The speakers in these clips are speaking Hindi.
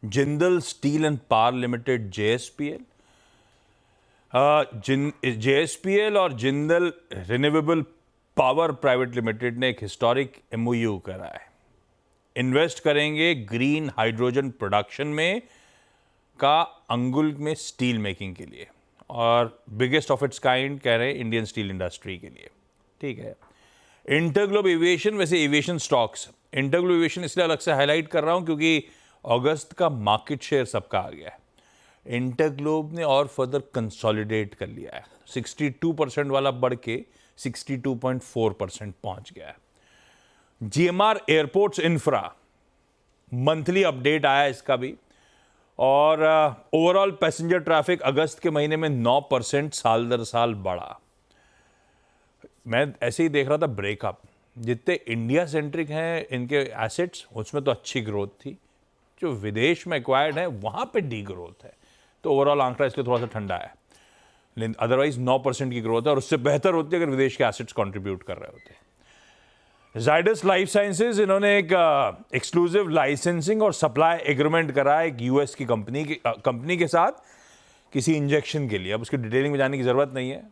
Jindal steel and power limited JSPL, JSPL और Jindal renewable power private limited ने एक हिस्टोरिक MOU करा है। इन्वेस्ट करेंगे ग्रीन हाइड्रोजन प्रोडक्शन में का अंगुल में स्टील मेकिंग के लिए, और बिगेस्ट ऑफ इट्स काइंड कह रहे हैं इंडियन स्टील इंडस्ट्री के लिए। ठीक है। इंटरग्लोब एविएशन, वैसे एविएशन स्टॉक्स, इंटरग्लोब एविएशन इसलिए अलग से हाईलाइट कर रहा हूं क्योंकि अगस्त का मार्केट शेयर सबका आ गया है। इंटरग्लोब ने और फर्दर कंसोलिडेट कर लिया है, 62% वाला बढ़ के 62.4% पहुंच गया है। GMR airports infra, monthly update आया इसका भी, और ओवरऑल पैसेंजर ट्रैफिक अगस्त के महीने में 9% साल दर साल बढ़ा। मैं ऐसे ही देख रहा था ब्रेकअप, जितने इंडिया सेंट्रिक हैं इनके एसेट्स उसमें तो अच्छी ग्रोथ थी, जो विदेश में एक्वायर्ड है वहां पे डी ग्रोथ है, तो ओवरऑल आंकड़ा इसलिए थोड़ा सा ठंडा है। लेकिन अदरवाइज 9% की ग्रोथ है, और उससे बेहतर होती है अगर विदेश के एसेट्स कंट्रीब्यूट कर रहे होते। जाइडस लाइफ साइंसेज, इन्होंने एक एक्सक्लूसिव लाइसेंसिंग और सप्लाई एग्रीमेंट करा है एक US की कंपनी के साथ किसी इंजेक्शन के लिए। अब उसकी डिटेलिंग में जाने की जरूरत नहीं है।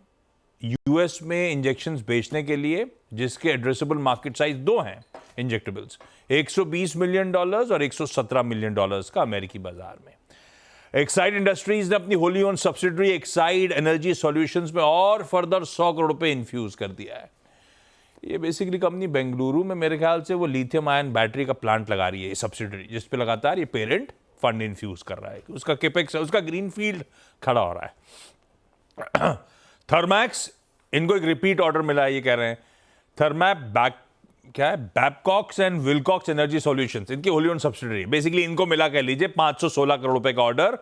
US में इंजेक्शंस बेचने के लिए, जिसके एड्रेसेबल मार्केट साइज दो हैं इंजेक्टेबल्स, $120 मिलियन और $117 मिलियन का अमेरिकी बाजार में। एक्साइड इंडस्ट्रीज ने अपनी Holi own subsidiary Exide energy solutions में और फर्दर 100 करोड़ रुपए इन्फ्यूज कर दिया है। ये बेसिकली कंपनी बेंगलुरु में मेरे ख्याल से वो लिथियम आयन बैटरी का प्लांट लगा रही है, सब्सिडरी, जिस पे लगातार ये पेरेंट फंड इन्फ्यूज कर रहा है। उसका केपेक्स, उसका ग्रीन फील्ड खड़ा हो रहा है। थर्मैक्स, इनको एक रिपीट ऑर्डर मिला है, ये कह रहे हैं क्या है, बैबकॉक्स एंड विलकॉक्स एनर्जी सॉल्यूशंस, इनकी होली ओन सब्सिडरी, बेसिकली इनको मिला कह लीजिए 516 करोड़ रुपए का ऑर्डर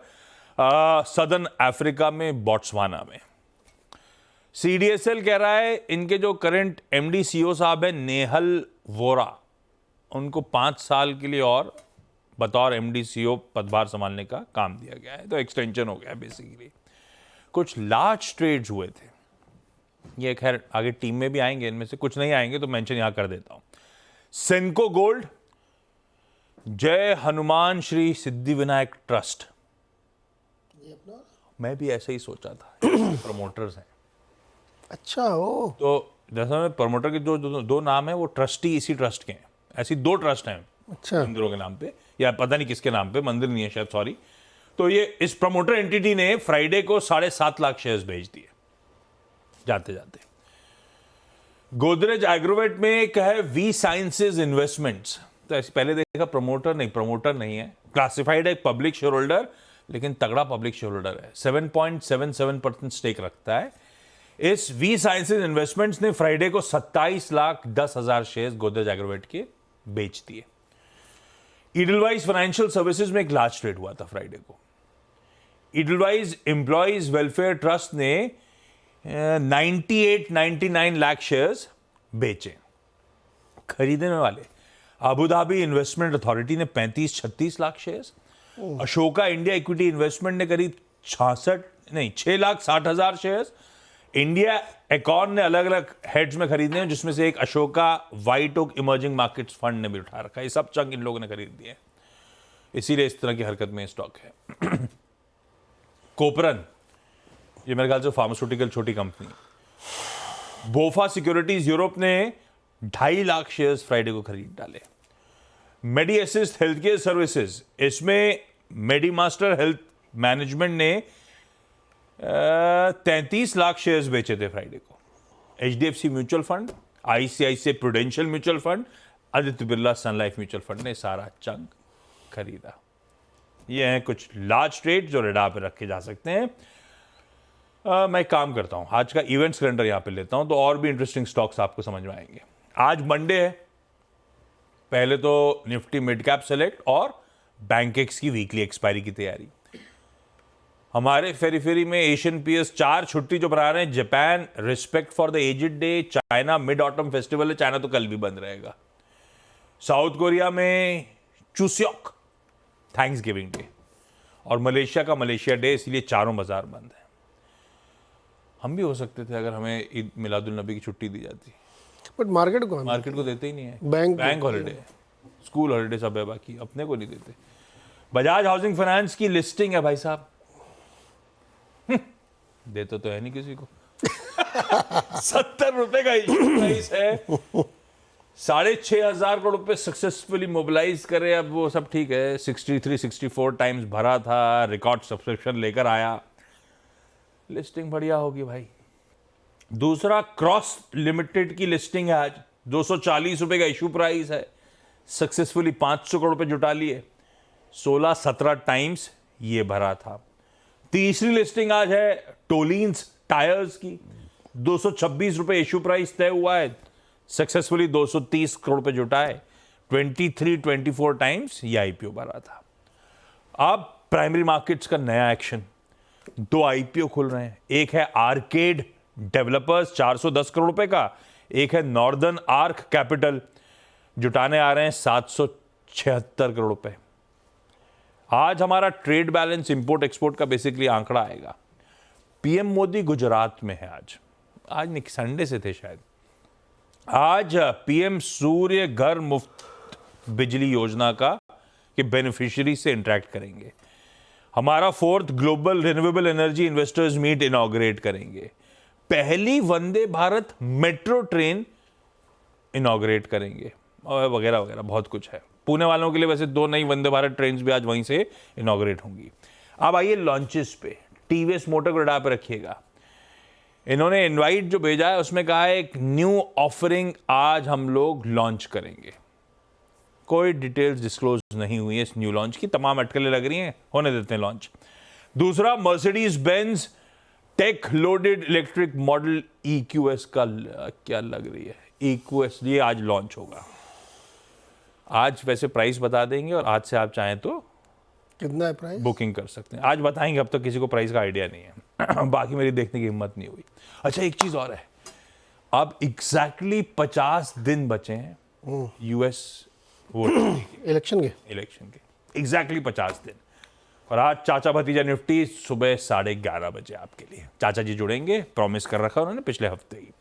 सदर्न अफ्रीका में, बोट्सवाना में। CDSL कह रहा है इनके जो करंट MD CEO साहब है नेहल वोरा, उनको 5 साल के लिए और बतौर MD CEO पदभार संभालने का काम दिया गया है, तो एक्सटेंशन हो गया बेसिकली। कुछ लार्ज ट्रेड्स हुए थे, ये खैर आगे टीम में भी आएंगे, इनमें से कुछ नहीं आएंगे तो मेंशन यहां कर देता हूं। सेनको गोल्ड, जय हनुमान श्री सिद्धि विनायक ट्रस्ट, मैं भी ऐसे ही सोचा था, प्रमोटर्स हैं। अच्छा हो, तो जैसा प्रमोटर के जो दो नाम है वो ट्रस्टी इसी ट्रस्ट के हैं, ऐसी 2 ट्रस्ट हैं। अच्छा, मंदिरों के नाम पे, या पता नहीं किसके नाम पे, मंदिर नहीं है शायद, सॉरी। तो ये इस प्रमोटर एंटिटी ने फ्राइडे को 7.5 लाख शेयर्स भेज दिए जाते जाते। गोदरेज एग्रोवेट में एक है वी साइंसेज इन्वेस्टमेंट्स, तो ऐसे पहले देखा प्रमोटर नहीं है, क्लासिफाइड है पब्लिक शेयर होल्डर, लेकिन तगड़ा पब्लिक शेयर होल्डर है, 7.77% स्टेक रखता है। इस वी साइंसेज इन्वेस्टमेंट्स ने फ्राइडे को 27,10,000 शेयर्स गोदरेज एग्रोवेट के बेच दिए। ईडलवाइज फाइनेंशियल सर्विसेज में एक लार्ज ट्रेड हुआ था फ्राइडे को। ईडलवाइज एम्प्लॉइज वेलफेयर ट्रस्ट ने 99 लाख शेयर्स बेचे। खरीदने वाले अबू धाबी इन्वेस्टमेंट अथॉरिटी ने 35-36 lakh shares, Ashoka India equity investment ने करीब 6,60,000 शेयर्स, इंडिया एकॉन ने अलग अलग हेड्स में खरीदने हैं, जिसमें से एक Ashoka white oak emerging markets fund ने भी उठा रखा है। ये सब चंक इन लोगों ने खरीद दिए, इसीलिए इस तरह की हरकत में स्टॉक है। कोपरन, ये मेरे ख्याल से फार्मास्यूटिकल छोटी कंपनी। बोफा सिक्योरिटीज यूरोप ने 2.5 लाख शेयर्स फ्राइडे को खरीद डाले। मेडी असिस्ट हेल्थ केयर सर्विसेज, इसमें मेडीमास्टर हेल्थ मैनेजमेंट ने 33 लाख शेयर्स बेचे थे फ्राइडे को। HDFC mutual fund, ICICI prudential mutual fund, Aditya Birla sun life mutual fund ने सारा चंक खरीदा। ये हैं कुछ लार्ज ट्रेड जो रेडार पे रखे जा सकते हैं। मैं काम करता हूं, आज का इवेंट्स कैलेंडर यहां पे लेता हूं, तो और भी इंटरेस्टिंग स्टॉक्स आपको समझ में आएंगे। आज मंडे है, पहले तो निफ्टी मिड कैप सेलेक्ट और बैंकेक्स की वीकली एक्सपायरी की तैयारी। हमारे फेरी में एशियन पीएस 4 छुट्टी जो बना रहे हैं, Japan respect for the edged day, China mid autumn festival है, चाइना तो कल भी बंद रहेगा, साउथ कोरिया में चुस्योक थैंक्स गिविंग डे, और मलेशिया का मलेशिया डे, इसलिए चारों बाजार बंद है। हम भी हो सकते थे अगर हमें ईद मिलादुल नबी की छुट्टी दी जाती, बट मार्केट को देते ही नहीं है। Bank bank holiday, school holiday सब है, बाकी अपने को नहीं देते। बजाज हाउसिंग फाइनेंस की लिस्टिंग है भाई साहब, देते तो है नहीं किसी को। 70 रुपए का इश्यू प्राइस है, 6,500 करोड़ रुपए सक्सेसफुली मोबिलाइज करे। अब वो सब ठीक है, 63-64 टाइम्स भरा था, रिकॉर्ड सब्सक्रिप्शन लेकर आया, लिस्टिंग बढ़िया होगी भाई। दूसरा, क्रॉस लिमिटेड की लिस्टिंग है आज, 240 रुपए का इशू प्राइस है, सक्सेसफुली 500 करोड़ रुपए जुटा लिए, 16-17 टाइम्स ये भरा था। तीसरी लिस्टिंग आज है टोलिन्स टायर्स की, 226 रुपए इशू प्राइस तय हुआ है, सक्सेसफुली 230 करोड़ रुपए जुटाए, 23-24 टाइम्स ये आईपीओ भरा था। अब प्राइमरी मार्केट्स का नया एक्शन, 2 आईपीओ खुल रहे हैं। एक है आर्केड डेवलपर्स 410 करोड़ रुपए का, एक है नॉर्दर्न आर्क कैपिटल, जुटाने आ रहे हैं 776 करोड़ रुपए। आज हमारा ट्रेड बैलेंस इंपोर्ट एक्सपोर्ट का बेसिकली आंकड़ा आएगा। पीएम मोदी गुजरात में है आज नहीं, संडे से थे शायद। आज पीएम सूर्य घर मुफ्त बिजली योजना का के बेनिफिशियरी से इंटरेक्ट करेंगे। हमारा 4th global renewable energy investors meet inaugurate करेंगे। पहली Vande Bharat metro train inaugurate करेंगे, और वगैरह वगैरह बहुत कुछ है। पुणे वालों के लिए वैसे 2 नई वंदे भारत ट्रेन भी आज वहीं से इनॉग्रेट होंगी। अब आइए लॉन्चेस पे, टीवीएस मोटर को रडार पे रखिएगा। इन्होंने इनवाइट जो भेजा है उसमें कहा है एक न्यू ऑफरिंग आज हम लोग लॉन्च करेंगे। कोई डिटेल्स डिस्क्लोज नहीं हुई है इस न्यू लॉन्च की, तमाम अटकलें लग रही हैं, होने देते हैं लॉन्च। दूसरा, Mercedes Benz tech loaded electric model EQS का क्या लग रही है, EQS ये आज लॉन्च होगा। आज वैसे प्राइस बता देंगे और आज से आप चाहें तो कितना है प्राइस, बुकिंग कर सकते हैं। आज बताएंगे, अब तक किसी को प्राइस का आइडिया नहीं है। बाकी मेरी देखने की हिम्मत नहीं हुई। अच्छा, एक चीज और है, अब एग्जैक्टली 50 दिन बचे हैं यूएस वोट इलेक्शन के। एग्जैक्टली 50 दिन। और आज चाचा भतीजा निफ्टी सुबह 11:30 बजे आपके लिए। चाचा जी जुड़ेंगे, प्रॉमिस कर रखा उन्होंने पिछले हफ्ते ही।